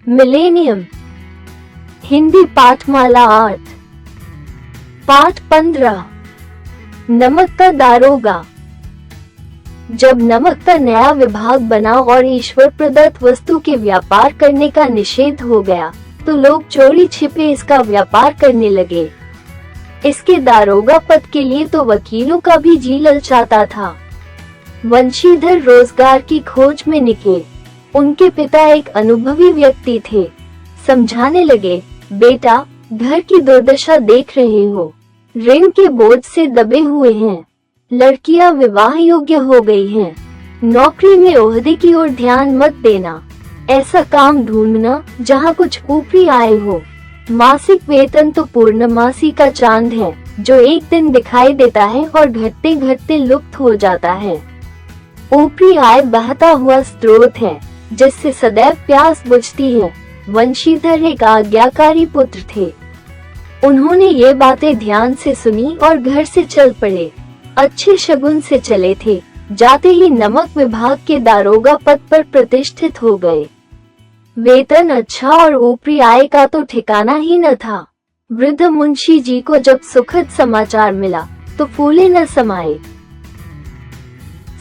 Millennium. Hindi पाठमाला 8 पाठ 15 नमक का दारोगा। जब नमक का नया विभाग बना और ईश्वर प्रदत्त वस्तु के व्यापार करने का निषेध हो गया, तो लोग चोरी छिपे इसका व्यापार करने लगे। इसके दारोगा पद के लिए तो वकीलों का भी जी ललचाता था। वंशीधर रोजगार की खोज में निकले। उनके पिता एक अनुभवी व्यक्ति थे। समझाने लगे, बेटा, घर की दुर्दशा देख रहे हो, ऋण के बोझ से दबे हुए हैं, लड़कियां विवाह योग्य हो गई हैं, नौकरी में ओहदे की ओर ध्यान मत देना, ऐसा काम ढूंढना जहां कुछ ऊपरी आय हो। मासिक वेतन तो पूर्णमासी का चांद है, जो एक दिन दिखाई देता है और घटते घटते लुप्त हो जाता है। ऊपरी आय बहता हुआ स्रोत है, जिससे सदैव प्यास बुझती है। वंशीधर एक आज्ञाकारी पुत्र थे। उन्होंने ये बातें ध्यान से सुनी और घर से चल पड़े। अच्छे शगुन से चले थे। जाते ही नमक विभाग के दारोगा पद पर प्रतिष्ठित हो गए। वेतन अच्छा और ऊपरी आय का तो ठिकाना ही न था। वृद्ध मुंशी जी को जब सुखद समाचार मिला तो फूले न समाये।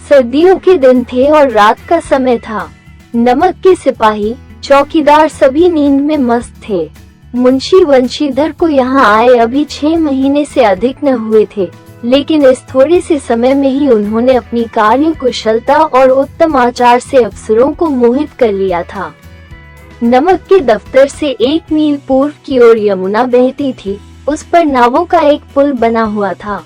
सर्दियों के दिन थे और रात का समय था। नमक के सिपाही, चौकीदार सभी नींद में मस्त थे। मुंशी वंशीधर को यहाँ आए अभी 6 महीने से अधिक न हुए थे, लेकिन इस थोड़े से समय में ही उन्होंने अपनी कार्य कुशलता और उत्तम आचार से अफसरों को मोहित कर लिया था। नमक के दफ्तर से 1 मील पूर्व की ओर यमुना बहती थी। उस पर नावों का एक पुल बना हुआ था।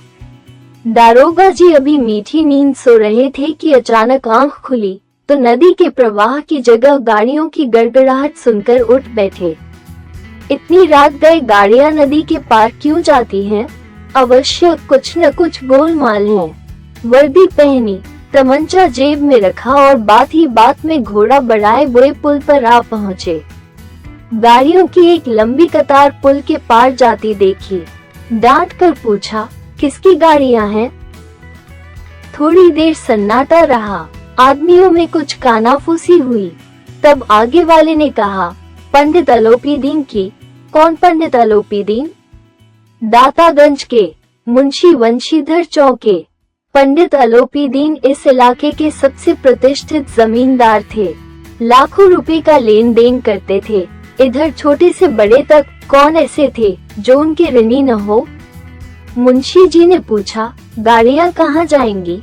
दारोगा जी अभी मीठी नींद सो रहे थे कि अचानक आंख खुली तो नदी के प्रवाह की जगह गाड़ियों की गड़गड़ाहट सुनकर उठ बैठे। इतनी रात गए गाड़ियां नदी के पार क्यों जाती हैं? अवश्य कुछ न कुछ गोलमाल है। वर्दी पहनी, तमंचा जेब में रखा और बात ही बात में घोड़ा बढ़ाए हुए पुल पर आ पहुँचे। गाड़ियों की एक लंबी कतार पुल के पार जाती देखी। डांट कर पूछा, किसकी गाड़ियां हैं? थोड़ी देर सन्नाटा रहा। आदमियों में कुछ कानाफूसी हुई। तब आगे वाले ने कहा, पंडित अलोपीदीन की। कौन पंडित अलोपीदीन? दातागंज के मुंशी वंशीधर चौके। पंडित अलोपीदीन इस इलाके के सबसे प्रतिष्ठित जमींदार थे। लाखों रुपए का लेन देन करते थे। इधर छोटे से बड़े तक कौन ऐसे थे जो उनके ऋणी न हो? मुंशी जी ने पूछा, गाड़ियां कहाँ जाएंगी?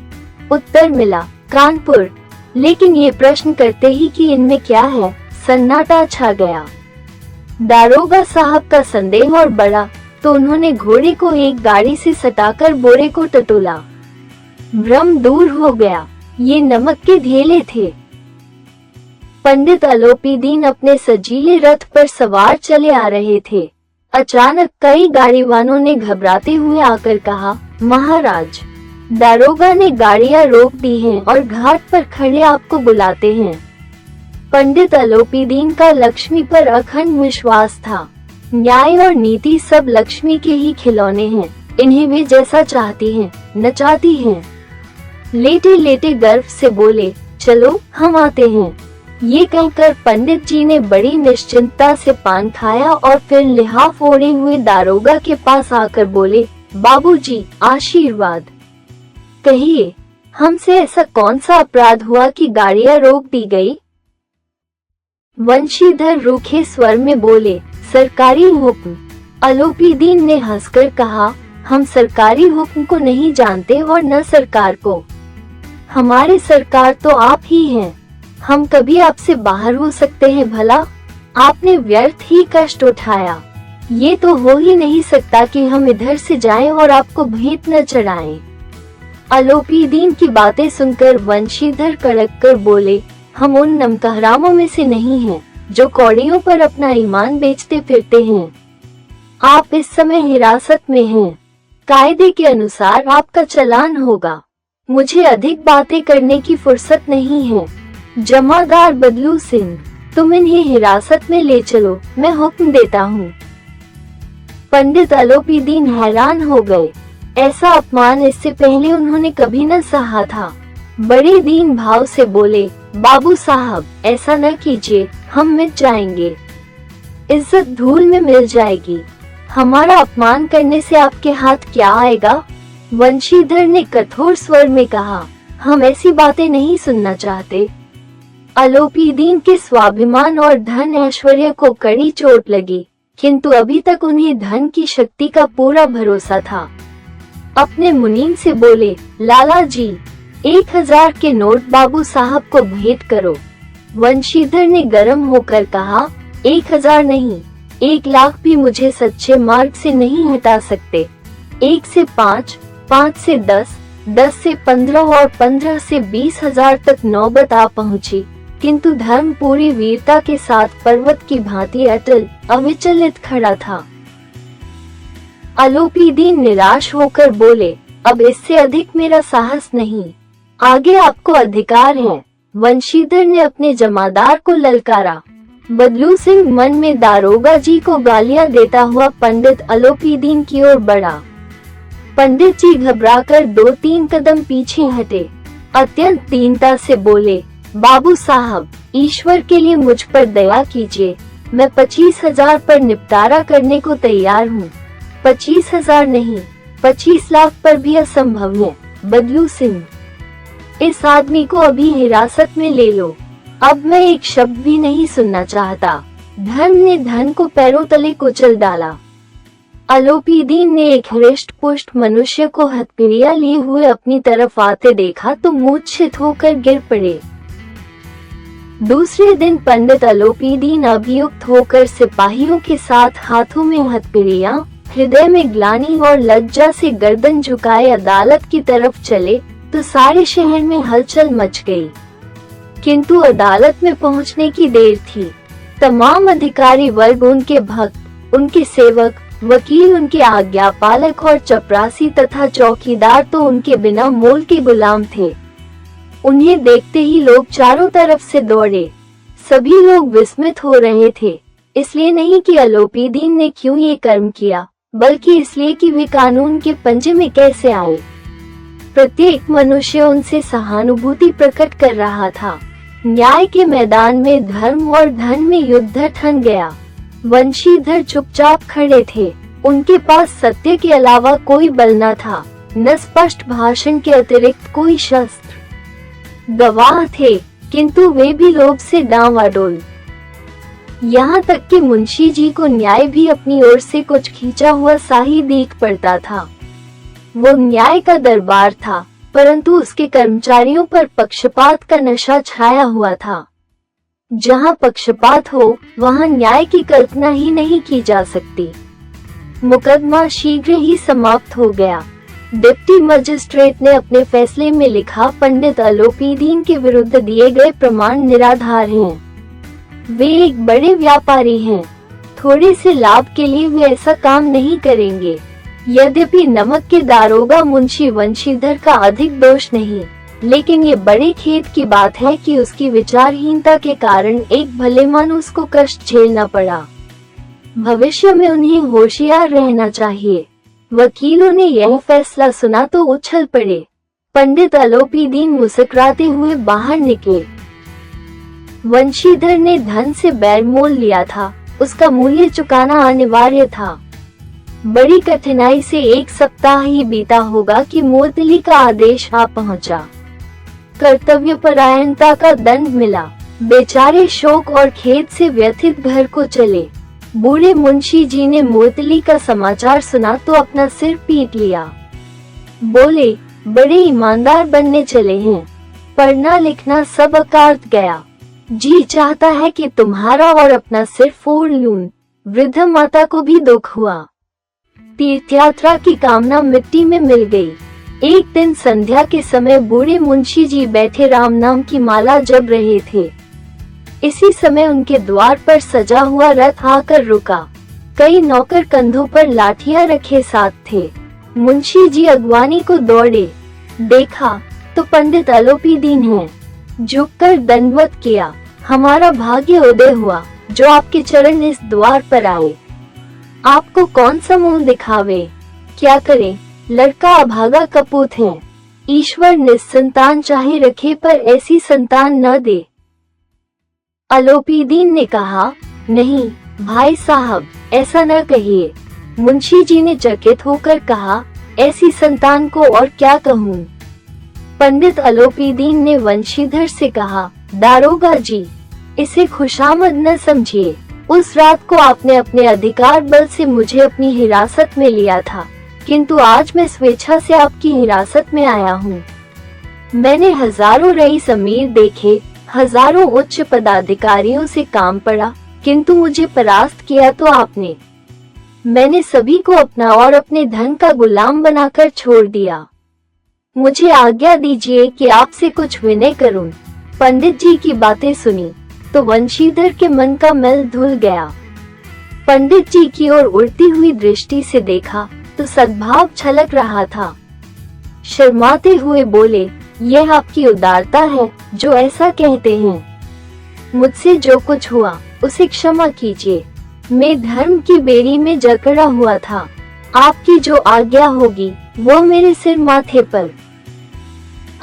उत्तर मिला, कानपुर। लेकिन ये प्रश्न करते ही कि इनमें क्या है, सन्नाटा छा गया। दारोगा साहब का संदेह और बढ़ा तो उन्होंने घोड़े को एक गाड़ी से सटाकर बोरे को टटोला। भ्रम दूर हो गया। ये नमक के ढेले थे। पंडित अलोपीदीन अपने सजीले रथ पर सवार चले आ रहे थे। अचानक कई गाड़ीवानों ने घबराते हुए आकर कहा, महाराज, दारोगा ने गाड़ियां रोक दी हैं और घाट पर खड़े आपको बुलाते हैं। पंडित अलोपीदीन का लक्ष्मी पर अखंड विश्वास था। न्याय और नीति सब लक्ष्मी के ही खिलौने हैं। इन्हें वे जैसा चाहती हैं, नचाती हैं। लेटे लेटे गर्व से बोले, चलो हम आते हैं। ये कहकर पंडित जी ने बड़ी निश्चिंतता से पान खाया और फिर लिहाफ ओढ़े हुए दारोगा के पास आकर बोले, बाबूजी, आशीर्वाद। कहिए, हमसे ऐसा कौन सा अपराध हुआ कि गाड़ियां रोक दी गई? वंशीधर रूखे स्वर में बोले, सरकारी हुक्म। अलोपीदीन ने हंसकर कहा, हम सरकारी हुक्म को नहीं जानते और न सरकार को। हमारे सरकार तो आप ही हैं। हम कभी आपसे बाहर हो सकते हैं भला? आपने व्यर्थ ही कष्ट उठाया। ये तो हो ही नहीं सकता कि हम इधर से जाएं और आपको भेंट न चढ़ाएं। अलोपीदीन की बातें सुनकर वंशीधर कड़क कर बोले, हम उन नमकहरामों में से नहीं हैं, जो कौड़ियों पर अपना ईमान बेचते फिरते हैं। आप इस समय हिरासत में हैं। कायदे के अनुसार आपका चालान होगा। मुझे अधिक बातें करने की फुर्सत नहीं है। जमादार बदलू सिंह, तुम इन्हें हिरासत में ले चलो, मैं हुक्म देता हूँ। पंडित अलोपीदीन हैरान हो गए। ऐसा अपमान इससे पहले उन्होंने कभी न सहा था। बड़े दीन भाव से बोले, बाबू साहब, ऐसा न कीजिए, हम मिट जाएंगे। इज्जत धूल में मिल जाएगी। हमारा अपमान करने से आपके हाथ क्या आएगा? वंशीधर ने कठोर स्वर में कहा। हम ऐसी बातें नहीं सुनना चाहते। अलोपीदीन के स्वाभिमान और धन ऐश्वर्य को कड़ी चोट लगी, किंतु अभी तक उन्हें धन की शक्ति का पूरा भरोसा था। अपने मुनीम से बोले, लाला जी 1000 के नोट बाबू साहब को भेंट करो। वंशीधर ने गर्म होकर कहा, 1000 नहीं, 1 लाख भी मुझे सच्चे मार्ग से नहीं हटा सकते। 1 से 5, 5 से 10, 10 से 15 और 15 से 20,000 तक नौबत आ पहुंची, किंतु धर्म पूरी वीरता के साथ पर्वत की भांति अटल अविचलित खड़ा था। अलोपीदीन निराश होकर बोले, अब इससे अधिक मेरा साहस नहीं, आगे आपको अधिकार है। वंशीधर ने अपने जमादार को ललकारा। बदलू सिंह मन में दारोगा जी को गालियां देता हुआ पंडित अलोपीदीन की ओर बढ़ा। पंडित जी घबराकर 2-3 कदम पीछे हटे। अत्यंत दीनता से बोले, बाबू साहब, ईश्वर के लिए मुझ पर दया कीजिए। मैं 25,000 पर निपटारा करने को तैयार हूँ। 25,000 नहीं, 25 लाख पर भी असंभव है। बदलू सिंह, इस आदमी को अभी हिरासत में ले लो। अब मैं एक शब्द भी नहीं सुनना चाहता। धर्म ने धन को पैरों तले कुचल डाला। अलोपीदीन ने एक हृष्ट पुष्ट मनुष्य को हथकड़ियां लिए हुए अपनी तरफ आते देखा तो मूर्छित होकर गिर पड़े। दूसरे दिन पंडित अलोपीदीन अभियुक्त होकर सिपाहियों के साथ हाथों में हथकड़ियां, हृदय में ग्लानि और लज्जा से गर्दन झुकाए अदालत की तरफ चले तो सारे शहर में हलचल मच गई। किंतु अदालत में पहुंचने की देर थी। तमाम अधिकारी वर्ग, उनके भक्त, उनके सेवक, वकील, उनके आज्ञापालक और चपरासी तथा चौकीदार तो उनके बिना मोल के गुलाम थे। उन्हें देखते ही लोग चारों तरफ से दौड़े। सभी लोग विस्मित हो रहे थे, इसलिए नहीं कि अलोपीदीन ने क्यों ये कर्म किया, बल्कि इसलिए कि वे कानून के पंजे में कैसे आए। प्रत्येक मनुष्य उनसे सहानुभूति प्रकट कर रहा था। न्याय के मैदान में धर्म और धन में युद्ध ठन गया। वंशीधर चुपचाप खड़े थे। उनके पास सत्य के अलावा कोई बल न था, न स्पष्ट भाषण के अतिरिक्त कोई शस्त्र। गवाह थे, किंतु वे भी लोभ से डांवाडोल। यहाँ तक कि मुंशी जी को न्याय भी अपनी ओर से कुछ खींचा हुआ सा ही देख पड़ता था। वो न्याय का दरबार था, परंतु उसके कर्मचारियों पर पक्षपात का नशा छाया हुआ था। जहाँ पक्षपात हो, वहाँ न्याय की कल्पना ही नहीं की जा सकती। मुकदमा शीघ्र ही समाप्त हो गया। डिप्टी मजिस्ट्रेट ने अपने फैसले में लिखा, पंडित अलोपीदीन के विरुद्ध दिए गए प्रमाण निराधार हैं। वे एक बड़े व्यापारी हैं। थोड़े से लाभ के लिए वे ऐसा काम नहीं करेंगे। यद्यपि नमक के दारोगा मुंशी वंशीधर का अधिक दोष नहीं, लेकिन ये बड़े खेद की बात है कि उसकी विचारहीनता के कारण एक भले मानुस को कष्ट झेलना पड़ा। भविष्य में उन्हें होशियार रहना चाहिए। वकीलों ने यह फैसला सुना तो उछल पड़े। पंडित अलोपीदीन मुस्कुराते हुए बाहर निकले। वंशीधर ने धन से बैर मोल लिया था, उसका मूल्य चुकाना अनिवार्य था। बड़ी कठिनाई से 1 सप्ताह ही बीता होगा कि मुअत्तली का आदेश आ पहुंचा। कर्तव्य परायणता का दंड मिला। बेचारे शोक और खेद से व्यथित घर को चले। बूढ़े मुंशी जी ने मुअत्तली का समाचार सुना तो अपना सिर पीट लिया। बोले, बड़े ईमानदार बनने चले हैं, पढ़ना लिखना सब अकार्त गया। जी चाहता है कि तुम्हारा और अपना सिर फोड़ लूं। वृद्ध माता को भी दुख हुआ। तीर्थ यात्रा की कामना मिट्टी में मिल गई। एक दिन संध्या के समय बूढ़े मुंशी जी बैठे राम नाम की माला जप रहे थे। इसी समय उनके द्वार पर सजा हुआ रथ आकर रुका। कई नौकर कंधों पर लाठियां रखे साथ थे। मुंशी जी अगवानी को दौड़े। देखा तो पंडित अलोपीदीन हैं। झुककर दंडवत किया। हमारा भाग्य उदय हुआ जो आपके चरण इस द्वार पर आए। आपको कौन सा मुंह दिखावे? क्या करें, लड़का अभागा कपूत है। ईश्वर निस्संतान चाहे रखे पर ऐसी संतान न दे। अलोपीदीन ने कहा, नहीं, भाई साहब, ऐसा न कहिए। मुंशी जी ने चकित होकर कहा, ऐसी संतान को और क्या कहूँ। पंडित आलोपीदीन ने वंशीधर से कहा, दारोगा जी, इसे खुशामद न समझिए। उस रात को आपने अपने अधिकार बल से मुझे अपनी हिरासत में लिया था, किंतु आज मैं स्वेच्छा से आपकी हिरासत में आया हूँ। मैंने हजारों रईस अमीर देखे, हजारों उच्च पदाधिकारियों से काम पड़ा, किंतु मुझे परास्त किया तो आपने। मैंने सभी को अपना और अपने धन का गुलाम बनाकर छोड़ दिया। मुझे आज्ञा दीजिए कि आपसे कुछ विनय करूं। पंडित जी की बातें सुनी तो वंशीधर के मन का मैल धुल गया। पंडित जी की ओर उड़ती हुई दृष्टि से देखा तो सद्भाव छलक रहा था। शर्माते हुए बोले, यह आपकी उदारता है जो ऐसा कहते हैं। मुझसे जो कुछ हुआ उसे क्षमा कीजिए। मैं धर्म की बेड़ी में जकड़ा हुआ था। आपकी जो आज्ञा होगी वो मेरे सिर माथे पर।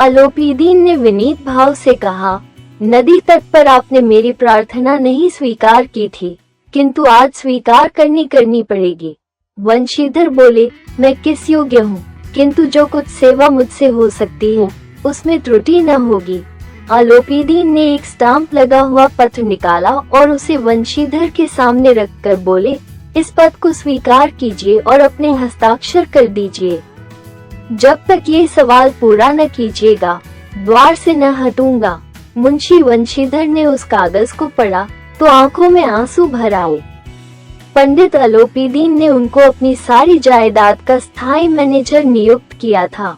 आलोपीदीन ने विनीत भाव से कहा, नदी तट पर आपने मेरी प्रार्थना नहीं स्वीकार की थी, किंतु आज स्वीकार करनी पड़ेगी। वंशीधर बोले, मैं किस योग्य हूँ, किंतु जो कुछ सेवा मुझसे हो सकती है उसमें त्रुटि न होगी। आलोपीदीन ने एक स्टाम्प लगा हुआ पत्र निकाला और उसे वंशीधर के सामने रखकर बोले, इस पत्र को स्वीकार कीजिए और अपने हस्ताक्षर कर दीजिए। जब तक ये सवाल पूरा न कीजिएगा द्वार से न हटूंगा। मुंशी वंशीधर ने उस कागज को पढ़ा तो आंखों में आंसू भर आए। पंडित आलोपीदीन ने उनको अपनी सारी जायदाद का स्थायी मैनेजर नियुक्त किया था।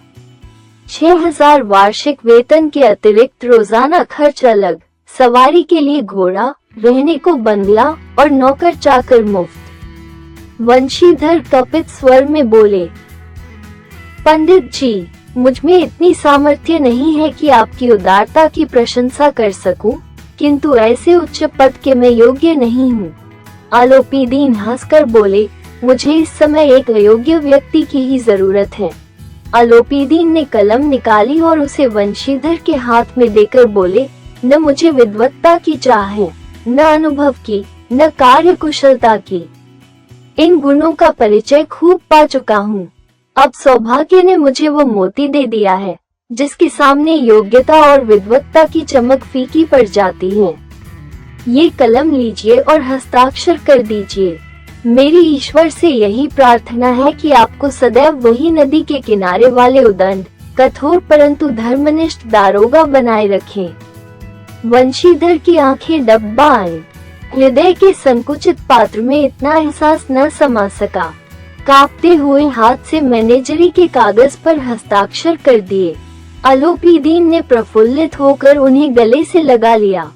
6000 वार्षिक वेतन के अतिरिक्त रोजाना खर्च अलग, सवारी के लिए घोड़ा, रहने को बंगला और नौकर चाकर मुफ्त। वंशीधर कपित स्वर में बोले, पंडित जी, मुझ में इतनी सामर्थ्य नहीं है कि आपकी उदारता की प्रशंसा कर सकूं, किंतु ऐसे उच्च पद के मैं योग्य नहीं हूँ। आलोपीदीन हंसकर बोले, मुझे इस समय एक अयोग्य व्यक्ति की ही जरूरत है। आलोपीदीन ने कलम निकाली और उसे वंशीधर के हाथ में देकर बोले, न मुझे विद्वत्ता की चाह है, न अनुभव की, न कार्य कुशलता की। इन गुणों का परिचय खूब पा चुका हूँ। अब सौभाग्य ने मुझे वो मोती दे दिया है जिसके सामने योग्यता और विद्वत्ता की चमक फीकी पड़ जाती है। ये कलम लीजिए और हस्ताक्षर कर दीजिए। मेरी ईश्वर से यही प्रार्थना है कि आपको सदैव वही नदी के किनारे वाले उदंड, कठोर परंतु धर्मनिष्ठ दारोगा बनाए रखें। वंशीधर की आंखें डब्बा आईं। हृदय के संकुचित पात्र में इतना एहसास न समा सका। कांपते हुए हाथ से मैनेजरी के कागज पर हस्ताक्षर कर दिए। आलोपीदीन ने प्रफुल्लित होकर उन्हें गले से लगा लिया।